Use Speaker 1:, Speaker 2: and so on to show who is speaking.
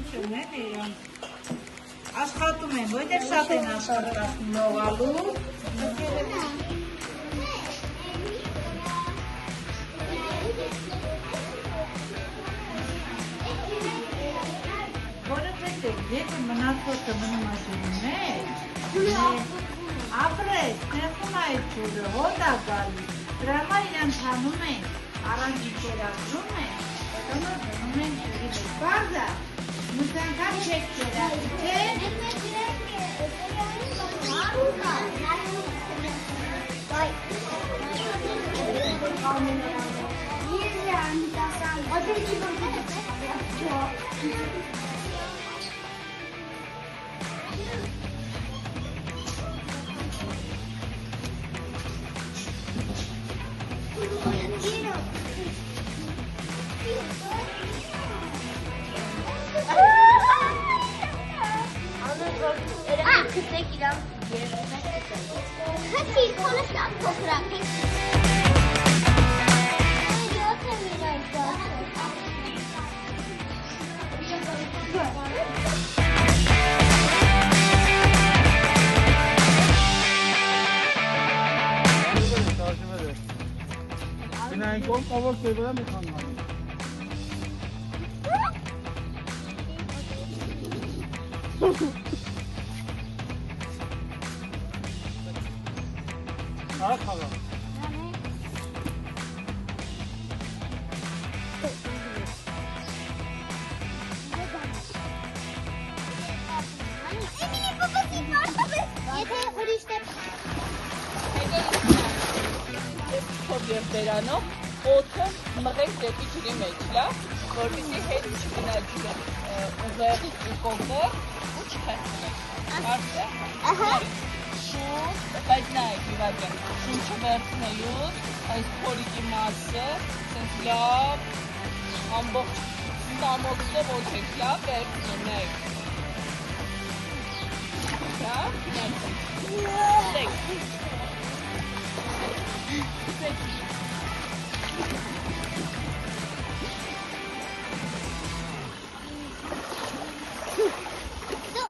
Speaker 1: չն են իրան։ Աշխատում են, որտեղ շատ են աշխատում լողալու։ Որովհետև եթե մնացորդը մնում է ջուրի մեջ, ապրես, նեղում է այդ ջուրը, հոտ է գալիս, դրա համար իրանք հանում են, առանջին կերակրում են, հետո դնում են ջուրի մեջ, բարձ է, մուս անգամ չեք կերակրի, թե՞։
Speaker 2: Կոմ կավոր տեվրա մի խան հանում։ Արակ խաղա։
Speaker 3: Բերանով օդը մղենք դեպի ջրի մեջ, լավ, որպեսզի հետ չգնա ջուրը ուղեղից ու կողմով ու չխեղդվի։ Հարցը։ Շուտ, բայց նայեք իվակը, շունչը վերցնելուց, այս փորիկի մասը, սենց լավ, ամբողջ ստամոքսը ոտեք, լավ, վերցնում, նայեք։ Լավ, նայեք։ Սեք։